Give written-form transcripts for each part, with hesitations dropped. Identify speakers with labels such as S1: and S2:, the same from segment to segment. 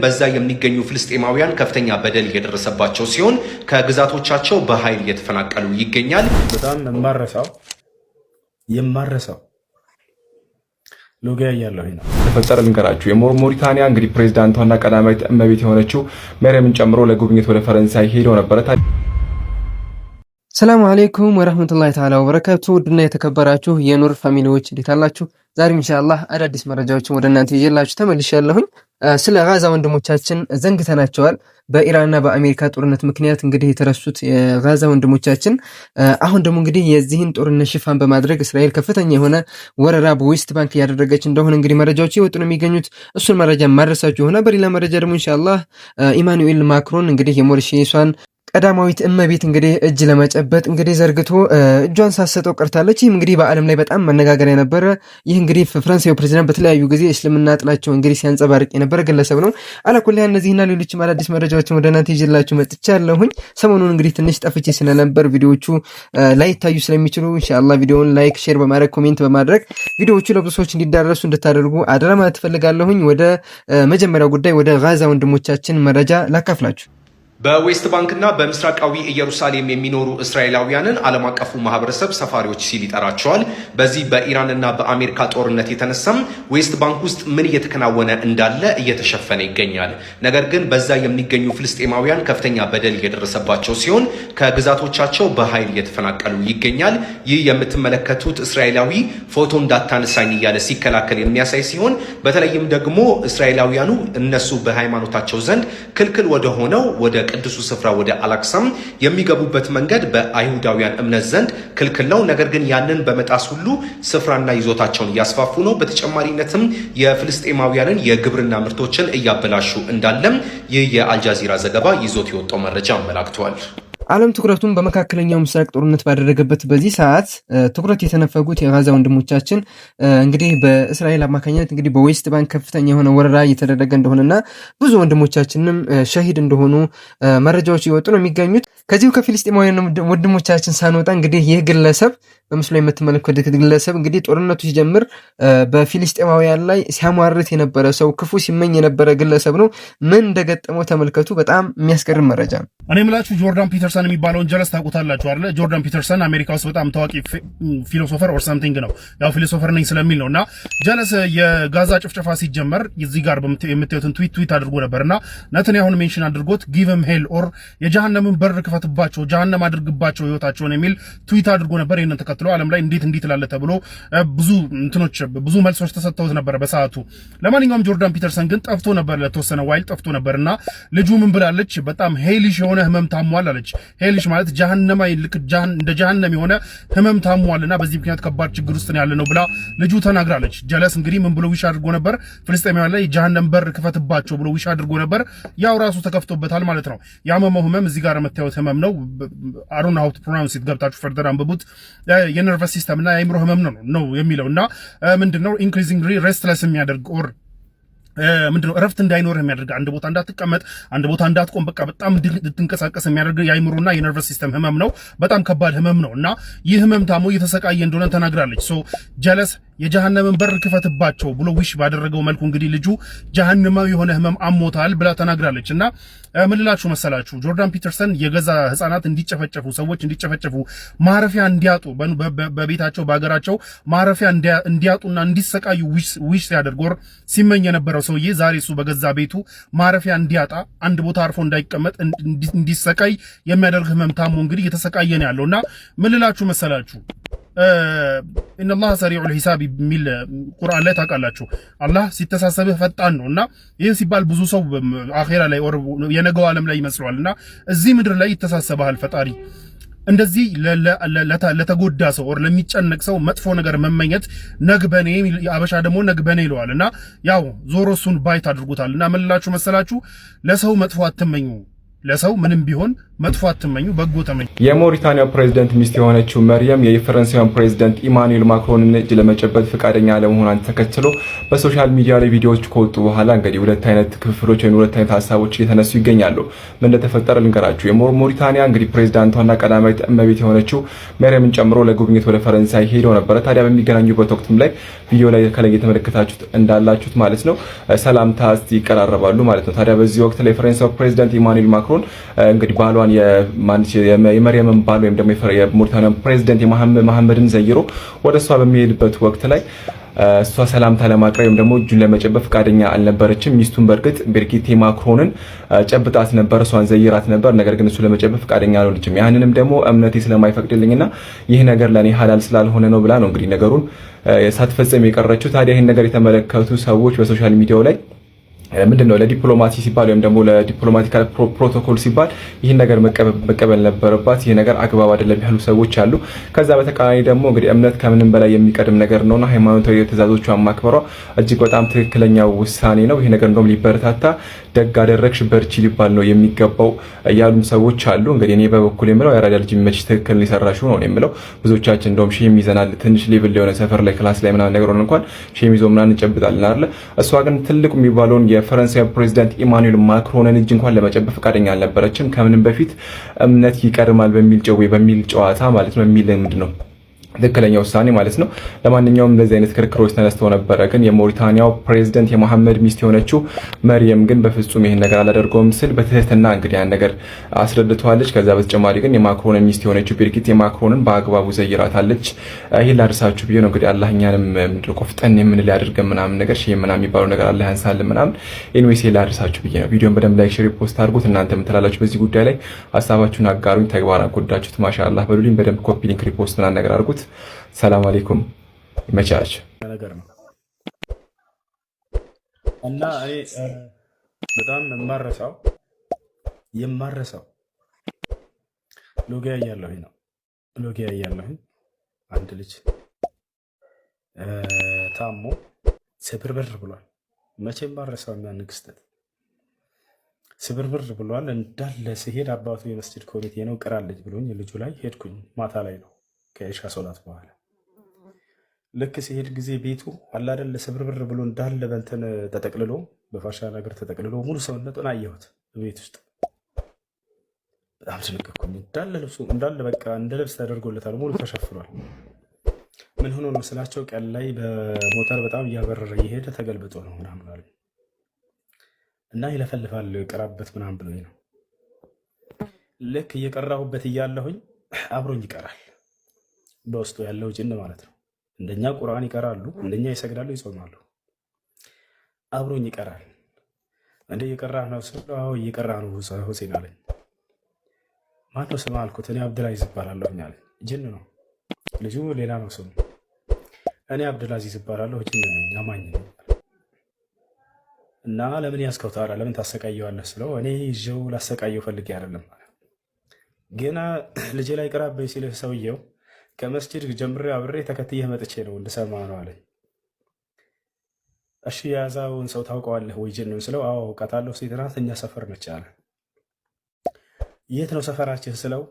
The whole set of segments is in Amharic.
S1: በዛ የሚገኙ ፍልስጤማውያን ከፍተኛ በደል እየደረሰባቸው ሲሆን ከግዛቶቻቸው በኃይል እየተፈናቀሉ ይገኛል።
S2: በጣም የማረሳው ሎጊያ ያለው ነው
S3: ተፈጠረ ልንገራችሁ። የሞሪታኒያ እንግዲህ ፕሬዝዳንቷና ቀዳማዊት እመቤት የሆነችው መርየምን ጨምሮ ለጉብኝት ወደ ፈረንሳይ ሄደው ነበር።
S4: ሰላም አለይኩም ወራህመቱላሂ ተዓላ ወበረካቱ። ውድና የተከበራችሁ የኑር ፋሚሊዎች እንዴት አላችሁ? ዛሬ ኢንሻአላህ አዳዲስ መረጃዎችን ወደ እናንተ ይዤላችሁ ተመልሻለሁኝ። ስለ ጋዛ ወንድሞቻችን ዘንግተናቸዋል። በኢራንና በአሜሪካ ጦርነት ምክንያት እንግዲህ የተረሱት የጋዛ ወንድሞቻችን አሁን ደግሞ እንግዲህ የዚህን ጦርነት ሽፋን በማድረግ እስራኤል ከፍተኛ የሆነ ወረራ በዌስት ባንክ ያደረገች እንደሆነ እንግዲህ መረጃዎች ይወጡ ነው የሚገኙት። እሱን መረጃ ማድረሳችሁ ሆነ። በሌላ መረጃ ደግሞ ኢንሻአላህ ኢማኑኤል ማክሮን እንግዲህ የሞሪሼሷን ቀዳማዊት እመቤት እንግዲህ እጅ ለመጨበጥ እንግዲህ ዘርግቶ እጇን ሳሰጠው ቀርታለች። ይህም እንግዲህ በዓለም ላይ በጣም መነጋገሪያ ነበረ። ይህ እንግዲህ ፈረንሳዩ ፕሬዝዳንት በተለያዩ ጊዜ እስልምና ጥላቸው እንግዲህ ሲያንጸባርቅ የነበረ ግለሰብ ነው። አላኩልያ እነዚህና ሌሎችም አዳዲስ መረጃዎችን ወደ እናንተ ይዤላችሁ መጥቻለሁኝ። ሰሞኑን እንግዲህ ትንሽ ጠፍቼ ስለነበር ቪዲዮዎቹ ላይታዩ ስለሚችሉ ኢንሻአላህ ቪዲዮውን ላይክ፣ ሼር በማድረግ ኮሜንት በማድረግ ቪዲዮዎቹ ለብዙ ሰዎች እንዲዳረሱ እንድታደርጉ አደራ ማለት ፈልጋለሁኝ። ወደ መጀመሪያው ጉዳይ ወደ ጋዛ ወንድሞቻችን መረጃ ላካፍላችሁ።
S1: በዌስት ባንክና በምስራቃዊ ኢየሩሳሌም የሚኖሩ እስራኤላውያንን ዓለም አቀፉ ማህበረሰብ ሰፋሪዎች ሲል ይጠራቸዋል። በዚህ በኢራንና በአሜሪካ ጦርነት የተነሳም ዌስት ባንክ ውስጥ ምን እየተከናወነ እንዳለ እየተሸፈነ ይገኛል። ነገር ግን በዛ የሚገኙ ፍልስጤማውያን ከፍተኛ በደል እየደረሰባቸው ሲሆን ከግዛቶቻቸው በኃይል እየተፈናቀሉ ይገኛል። ይህ የምትመለከቱት እስራኤላዊ ፎቶ እንዳታነሳኝ እያለ ሲከላከል የሚያሳይ ሲሆን በተለይም ደግሞ እስራኤላውያኑ እነሱ በሃይማኖታቸው ዘንድ ክልክል ወደ ሆነው ወደ ቅዱሱ ስፍራ ወደ አላክሳም የሚገቡበት መንገድ በአይሁዳውያን እምነት ዘንድ ክልክል ነው። ነገር ግን ያንን በመጣስ ሁሉ ስፍራና ይዞታቸውን እያስፋፉ ነው። በተጨማሪነትም የፍልስጤማውያንን የግብርና ምርቶችን እያበላሹ እንዳለም ይህ የአልጃዚራ ዘገባ ይዞት የወጣው መረጃ አመላክቷል።
S4: ዓለም ትኩረቱን በመካከለኛው ምስራቅ ጦርነት ባደረገበት በዚህ ሰዓት ትኩረት የተነፈጉት የጋዛ ወንድሞቻችን እንግዲህ በእስራኤል አማካኝነት እንግዲህ በዌስት ባንክ ከፍተኛ የሆነ ወረራ እየተደረገ እንደሆነና ብዙ ወንድሞቻችንም ሸሂድ እንደሆኑ መረጃዎች እየወጡ ነው የሚገኙት። ከዚሁ ከፊልስጤማውያን ወንድሞቻችን ሳንወጣ እንግዲህ ይህ ግለሰብ በምስሉ ላይ የምትመለከቱት ግለሰብ እንግዲህ ጦርነቱ ሲጀምር በፊልስጤማውያን ላይ ሲያሟርት የነበረ ሰው፣ ክፉ ሲመኝ የነበረ ግለሰብ ነው። ምን እንደገጠመው ተመልከቱ። በጣም የሚያስገርም መረጃ ነው።
S5: እኔ የምላችሁ ጆርዳን ፒተርሰን የሚባለውን ጀለስ ታውቁታላችሁ አይደል? ጆርዳን ፒተርሰን አሜሪካ ውስጥ በጣም ታዋቂ ፊሎሶፈር ኦር ሳምቲንግ ነው። ያው ፊሎሶፈር ነኝ ስለሚል ነውና ጀለስ የጋዛ ጭፍጨፋ ሲጀመር እዚህ ጋር የምታዩትን ትዊት አድርጎ ነበርና ነተንያሁን ሜንሽን አድርጎት ጊቭም ሄል ኦር የጀሃነምን በር ክፈትባቸው፣ ጀሃነም አድርግባቸው ህይወታቸውን የሚል ትዊት አድርጎ ነበር። ይሄንን ተከትሎ ዓለም ላይ እንዴት ይላል ተብሎ ብዙ መልሶች ተሰጥተውት ነበር በሰዓቱ። ለማንኛውም ጆርዳን ፒተርሰን ግን ጠፍቶ ነበር፣ ለተወሰነ ዋይል ጠፍቶ ነበርና ልጁ ምን ብላለች? በጣም ሄሊሽ የሆነ ህመም ታሟል አለች። ሄሊሽ ማለት ጀሃነማይ ልክ እንደ ጀሃነም የሆነ ህመም ታሟልና በዚህ ምክንያት ከባድ ችግር ውስጥ ነው ያለነው ብላ ልጁ ተናግራለች። ጀለስ እንግዲህ ምን ብሎ ዊሽ አድርጎ ነበር? ፍልስጤማውያን ላይ ጀሃነም በር ክፈትባቸው ብሎ ዊሽ አድርጎ ነበር። ያው ራሱ ተከፍቶበታል ማለት ነው። ያመመው ህመም እዚህ ጋር የምታዩት ህመም ነው። I don't know how to pronounce it። ገብታችሁ ፈርደር አንብቡት። የነርቨስ ሲስተም እና የአእምሮ ህመም ነው የሚለውና ምንድነው ኢንክሪዚንግ ሬስትለስ የሚያደርግ ኦር ምንድነው እረፍት እንዳይኖርህ የሚያደርግ፣ አንድ ቦታ እንዳትቀመጥ፣ አንድ ቦታ እንዳትቆም፣ በቃ በጣም እንድትንቀሳቀስ የሚያደርግ የአእምሮና የነርቨስ ሲስተም ህመም ነው። በጣም ከባድ ህመም ነው እና ይህ ህመም ታሞ እየተሰቃየ እንደሆነ ተናግራለች። ሶ ጀለስ የጀሃነምን በር ክፈትባቸው ብሎ ዊሽ ባደረገው መልኩ እንግዲህ ልጁ ጀሃነማዊ የሆነ ህመም አሞታል ብላ ተናግራለች። እና ምን ልላችሁ መሰላችሁ? ጆርዳን ፒተርሰን የገዛ ህፃናት እንዲጨፈጨፉ፣ ሰዎች እንዲጨፈጨፉ፣ ማረፊያ እንዲያጡ፣ በቤታቸው በሀገራቸው ማረፊያ እንዲያጡና እንዲሰቃዩ ዊሽ ሲያደርግ ወር ሲመኝ የነበረው ሰውዬ ዛሬ እሱ በገዛ ቤቱ ማረፊያ እንዲያጣ፣ አንድ ቦታ አርፎ እንዳይቀመጥ፣ እንዲሰቃይ የሚያደርግ ህመም ታሞ እንግዲህ እየተሰቃየ ነው ያለውና ምን ልላችሁ መሰላችሁ? ኢነላህ ሰሪዑል ሂሳብ የሚል ቁርአን ላይ ታውቃላችሁ። አላህ ሲተሳሰብህ ፈጣን ነውና ይህ ሲባል ብዙ ሰው አኺራ ላይ ኦር የነገው ዓለም ላይ ይመስለዋልና እዚህ ምድር ላይ ይተሳሰባል ፈጣሪ። እንደዚህ ለተጎዳ ሰው ኦር ለሚጨነቅ ሰው መጥፎ ነገር መመኘት ነግበኔ፣ አበሻ ደግሞ ነግበኔ ይለዋልና ያው ዞሮ እሱን ባይት አድርጎታልና ምን ልላችሁ መሰላችሁ? ለሰው መጥፎ አትመኙ። ለሰው ምንም ቢሆን መጥፎ አትመኙ፣ በጎ ተመኙ።
S3: የሞሪታኒያው ፕሬዝዳንት ሚስት የሆነችው መርየም የፈረንሳዩን ፕሬዝዳንት ኢማኑኤል ማክሮንን እጅ ለመጨበጥ ፈቃደኛ አለመሆኗን ተከትሎ በሶሻል ሚዲያ ላይ ቪዲዮዎች ከወጡ በኋላ እንግዲህ ሁለት አይነት ክፍፍሎች ወይም ሁለት አይነት ሀሳቦች እየተነሱ ይገኛሉ። ምን እንደተፈጠረ ልንገራችሁ። የሞሪታኒያ እንግዲህ ፕሬዝዳንቷና ቀዳማዊት እመቤት የሆነችው መርየምን ጨምሮ ለጉብኝት ወደ ፈረንሳይ ሄደው ነበረ። ታዲያ በሚገናኙበት ወቅትም ላይ ቪዲዮ ላይ ከላይ የተመለከታችሁት እንዳላችሁት ማለት ነው ሰላምታ ይቀራረባሉ ማለት ነው። ታዲያ በዚህ ወቅት ላይ የፈረንሳዩ ፕሬዝዳንት ኢማኑኤል ማክሮን እንግዲህ ባሏን የመርየምን ባል ወይም ደግሞ የሞሪታኒያ ፕሬዝዳንት መሐመድን ዘይሮ ወደ እሷ በሚሄድበት ወቅት ላይ እሷ ሰላምታ ለማቅረብ ወይም ደግሞ እጁን ለመጨበጥ ፈቃደኛ አልነበረችም። ሚስቱን በእርግጥ ብሪጊቴ ማክሮንን ጨብጣት ነበር፣ እሷን ዘይራት ነበር። ነገር ግን እሱ ለመጨበጥ ፈቃደኛ አልሆነችም። ያንንም ደግሞ እምነቴ ስለማይፈቅድልኝና ይህ ነገር ለኔ ሐላል ስላልሆነ ነው ብላ ነው እንግዲህ ነገሩን ሳትፈጽም የቀረችው። ታዲያ ይህን ነገር የተመለከቱ ሰዎች በሶሻል ሚዲያው ላይ ምንድነው ለዲፕሎማሲ ሲባል ወይም ደግሞ ለዲፕሎማቲካል ፕሮቶኮል ሲባል ይህን ነገር መቀበል ነበረባት፣ ይህ ነገር አግባብ አይደለም ያሉ ሰዎች አሉ። ከዛ በተቃራኒ ደግሞ እንግዲህ እምነት ከምንም በላይ የሚቀድም ነገር ነውና ሃይማኖታዊ ትእዛዞቿን ማክበሯ እጅግ በጣም ትክክለኛ ውሳኔ ነው። ይህ ነገር እንደውም ሊበረታታ ደግ አደረግሽ በርቺ ሊባል ነው የሚገባው ያሉም ሰዎች አሉ። እንግዲህ እኔ በበኩል የምለው ያራዳ ልጅ መች ትክክል ሊሰራሹ ነው የምለው። ብዙዎቻችን እንደውም ሼም ይዘናል። ትንሽ ሌቭል የሆነ ሰፈር ላይ ክላስ ላይ ምናምን ነገር ሆነ እንኳን ሼም ይዞ ምናምን እንጨብጣለን አይደል? እሷ ግን ትልቁ የሚባለውን የፈረንሳይ ፕሬዝዳንት ኢማኑኤል ማክሮንን እጅ እንኳን ለመጨበጥ ፈቃደኛ አልነበረችም። ከምንም በፊት እምነት ይቀድማል በሚል ጨዋታ ማለት ነው የሚል ምንድነው ትክክለኛ ውሳኔ ማለት ነው። ለማንኛውም እንደዚህ አይነት ክርክሮች ተነስተው ነበረ። ግን የሞሪታኒያው ፕሬዝዳንት የመሐመድ ሚስት የሆነችው መርየም ግን በፍጹም ይሄን ነገር አላደርገውም ስል በትህትና እንግዲህ ያን ነገር አስረድተዋለች። ከዛ በተጨማሪ ግን የማክሮን ሚስት የሆነችው ብሪጊቴ ማክሮንን በአግባቡ ዘይራታለች። ይሄን ላድርሳችሁ ብዬ ነው እንግዲህ አላህ እኛንም ምንድነው ቆፍጠን የምንል ያድርገን ምናምን ነገር ሼም ምናምን የሚባለው ነገር አላህ ያንሳልን ምናምን። ኤኒዌይስ ይሄን ላድርሳችሁ ብዬ ነው። ቪዲዮን በደንብ ላይክ፣ ሼር፣ ፖስት አድርጉት። እናንተ የምትላላችሁ በዚህ ጉዳይ ላይ ሀሳባችሁን አጋሩኝ። ተግባራ ጎዳችሁት ማሻአላህ በሉልኝ። በደንብ ኮፒ ሊንክ፣ ሪፖስት ምናምን ነገር አድርጉት። ሰላም አለይኩም ይመቻች
S2: ነገር ነው እና እኔ በጣም የማረሳው ሎጊያ እያለሁኝ አንድ ልጅ ታሞ ስብርብር ብሏል። መቼም ማረሳው ያን ክስተት ስብርብር ብሏል። እንዳለ ሲሄድ አባቱ የመስጂድ ኮሚቴ ነው ቅራለች ብሎኝ ልጁ ላይ ሄድኩኝ። ማታ ላይ ነው ከኢሻ ሶላት በኋላ ልክ ሲሄድ ጊዜ ቤቱ አላደለ ስብርብር ብሎ እንዳለ በእንትን ተጠቅልሎ በፋሻ ነገር ተጠቅልሎ ሙሉ ሰውነቱን አየሁት ቤት ውስጥ። በጣም ተነቀቅኩኝ። እንዳለ ልብሱ እንዳለ በቃ እንደ ልብስ ተደርጎለታል፣ ሙሉ ተሸፍኗል። ምን ሆኖ ነው ስላቸው ቀን ላይ በሞተር በጣም እያበረረ እየሄደ ተገልብጦ ነው ምናምን አለ እና ይለፈልፋል ቅራበት ምናምን ብሎኝ ነው። ልክ እየቀራሁበት እያለሁኝ አብሮኝ ይቀራል። በውስጡ ያለው ጅን ማለት ነው። እንደኛ ቁርአን ይቀራሉ፣ እንደኛ ይሰግዳሉ፣ ይጾማሉ። አብሮኝ ይቀራል። እንደ እየቀራህ ነው ስለው አዎ እየቀራህ ነው ሁሴን አለኝ። ማነው ስም አልኩት። እኔ አብዱልአዚዝ እባላለሁ አለኝ። ጅን ነው ልጁ፣ ሌላ ነው ስሙ። እኔ አብዱልአዚዝ እባላለሁ ጅን ነኝ፣ አማኝ ነኝ። እና ለምን ያዝከው ታዲያ ለምን ታሰቃየዋለህ ስለው እኔ ይዤው ላሰቃየው ፈልጌ አይደለም ገና ልጄ ላይ ቅራበኝ ሲልህ ሰውየው ከመስጂድ ጀምሬ አብሬ ተከትዬ መጥቼ ነው እንድሰማ ነው አለኝ። እሺ የያዛውን ሰው ታውቀዋለህ ወይ ጅኑን ስለው አዎ አውቃታለሁ፣ ሴት ናት፣ እኛ ሰፈር ነች አለ። የት ነው ሰፈራችን ስለው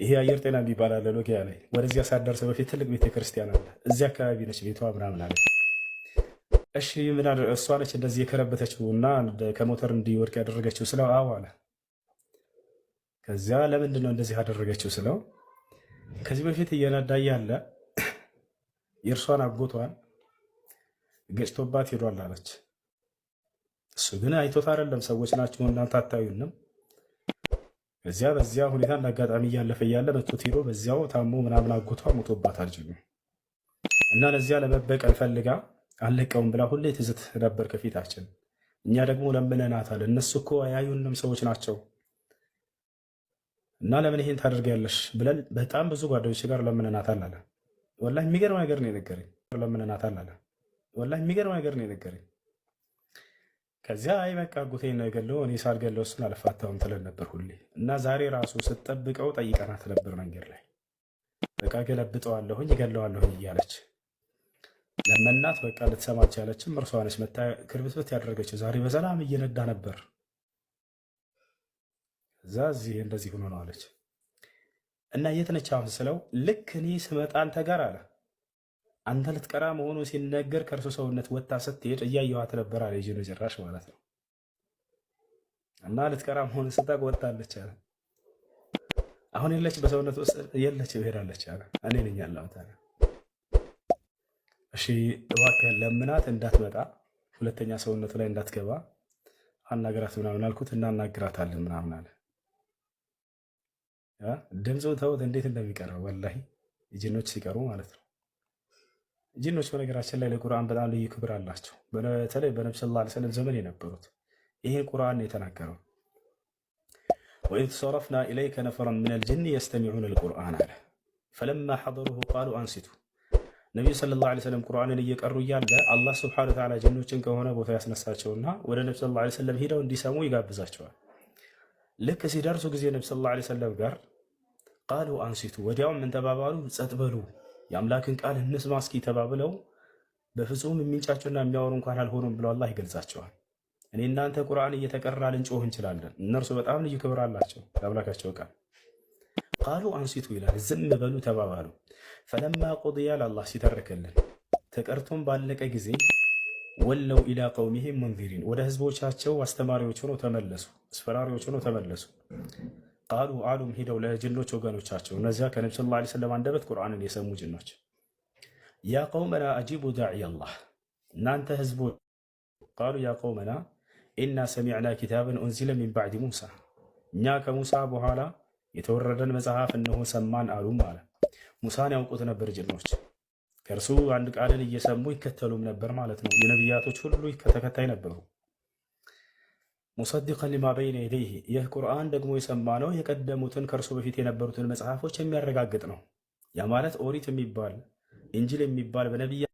S2: ይሄ አየር ጤና የሚባል አለ ሎጊያ ላይ፣ ወደዚያ ሳትደርስ በፊት ትልቅ ቤተክርስቲያን አለ፣ እዚያ አካባቢ ነች ቤቷ ምናምን አለ። እሺ ምን እሷ ነች እንደዚህ የከረበተችው እና ከሞተር እንዲወድቅ ያደረገችው ስለው አዎ አለ። ከዚያ ለምንድን ነው እንደዚህ ያደረገችው ስለው ከዚህ በፊት እየነዳ ያለ የእርሷን አጎቷን ገጭቶባት ሄዷል አለች። እሱ ግን አይቶት አይደለም፣ ሰዎች ናቸው እናንተ አታዩንም። በዚያ ሁኔታ እንዳጋጣሚ እያለፈ እያለ መጥቶት ሄዶ በዚያው ታሞ ምናምን አጎቷ ሞቶባታል ጅኑ እና ለዚያ ለመበቀል ፈልጋ አለቀውም ብላ ሁሌ ትዝት ነበር ከፊታችን። እኛ ደግሞ ለምነናታል። እነሱ እኮ አያዩንም ሰዎች ናቸው እና ለምን ይሄን ታደርጊያለሽ ብለን በጣም ብዙ ጓደኞች ጋር ለምነናታል አለ። ወላሂ የሚገርም ነገር ነው የነገረኝ። ለምነናታል አለ። ወላሂ የሚገርም ነገር ነው የነገረኝ። ከዚያ አይ በቃ አጎቴን ነው የገለው፣ እኔ ሳልገለው እሱን አልፋታውም ትለን ነበር ሁሌ። እና ዛሬ ራሱ ስትጠብቀው ጠይቀናት ነበር መንገድ ላይ በቃ ገለብጠዋለሁኝ እገለዋለሁኝ እያለች ለመናት። በቃ ልትሰማ አልቻለችም። እርሷ ነች መታ ክርብትብት ያደረገችው። ዛሬ በሰላም እየነዳ ነበር እዛ እዚህ እንደዚህ ሆኖ ነው አለች። እና የት ነች አሁን ስለው ልክ እኔ ስመጣ አንተ ጋር አለ አንተ ልትቀራ መሆኑ ሲነገር ከእርሱ ሰውነት ወጥታ ስትሄድ እያየኋት ነበር አለ። የጅኑ ጭራሽ ማለት ነው። እና ልትቀራ መሆኑ ስታቅ ወጥታለች አለ። አሁን የለች በሰውነት ውስጥ የለች ሄዳለች አለ። እኔ ነኝ ያለሁት አለ። እሺ እባክህ ለምናት እንዳትመጣ ሁለተኛ ሰውነቱ ላይ እንዳትገባ አናገራት ምናምን አልኩት። እናናግራታለን ምናምን አለ። ድምፁ ተውት እንዴት እንደሚቀረው ወላሂ ጂኖች ሲቀሩ ማለት ነው። ጂኖች በነገራችን ላይ ለቁርአን በጣም ልዩ ክብር አላቸው። በተለይ በነብዩ ሰለላሁ ዐለይሂ ወሰለም ዘመን የነበሩት ይሄን ቁርአን ነው የተናገረው። ወኢዝ ሰረፍና ኢለይከ ነፈረን ሚነል ጂኒ የስተሚዑነ አልቁርአን አለ ፈለማ ሐضሩሁ ቃሉ አንሲቱ። ነቢዩ ሰለላሁ ዐለይሂ ወሰለም ቁርአንን እየቀሩ እያለ አላህ ሱብሓነሁ ወተዓላ ጂኖችን ከሆነ ቦታ ያስነሳቸውና ወደ ነብዩ ሰለላሁ ዐለይሂ ወሰለም ሄደው እንዲሰሙ ይጋብዛቸዋል። ልክ ሲደርሱ ጊዜ ነብዩ ሰለላሁ ዐለይሂ ወሰለም ጋር ቃሉ አንሲቱ፣ ወዲያውም ምን ተባባሉ? ጸጥ በሉ የአምላክን ቃል እንስማ እስኪ ተባብለው በፍጹም የሚንጫጩና የሚያወሩ እንኳን አልሆኑም ብለው አላህ ይገልጻቸዋል። እኔ እናንተ ቁርአን እየተቀራ ልንጮህ እንችላለን፣ እነርሱ በጣም ልዩ ክብር አላቸው ለአምላካቸው ቃል። ቃሉ አንሲቱ ይላል ዝም በሉ ተባባሉ። ፈለማ ቁድያ ለአላህ ሲተርክልን ተቀርቶም ባለቀ ጊዜ ወለው ኢላ ቀውሚሂም ሙንዚሪን፣ ወደ ህዝቦቻቸው አስተማሪዎች ሆነው ተመለሱ፣ አስፈራሪዎች ሆነው ተመለሱ። ቃሉ አሉም ሂደው ለጅኖች ወገኖቻቸው እነዚያ ከነብዩ ሰለላሁ ዐለይሂ ወሰለም አንደበት ቁርአንን የሰሙ ጅኖች ያ ቀውመና አጂቡ ዳዒየ አላህ፣ እናንተ ህዝቦች ቃሉ ያ ቀውመና ኢና ሰሚዕና ኪታበን ኡንዚለ ሚን ባዕድ ሙሳ፣ እኛ ከሙሳ በኋላ የተወረደን መጽሐፍ እነሆ ሰማን አሉም አለ። ሙሳን ያውቁት ነበር ጅኖች፣ ከእርሱ አንድ ቃልን እየሰሙ ይከተሉም ነበር ማለት ነው። የነቢያቶች ሁሉ ተከታይ ነበሩ። ሙሰዲቀን ሊማ በይነ የደይህ፣ ይህ ቁርአን ደግሞ የሰማነው የቀደሙትን ከእርሱ በፊት የነበሩትን መጽሐፎች የሚያረጋግጥ ነው። ያ ማለት ኦሪት የሚባል እንጂል የሚባል በነቢያ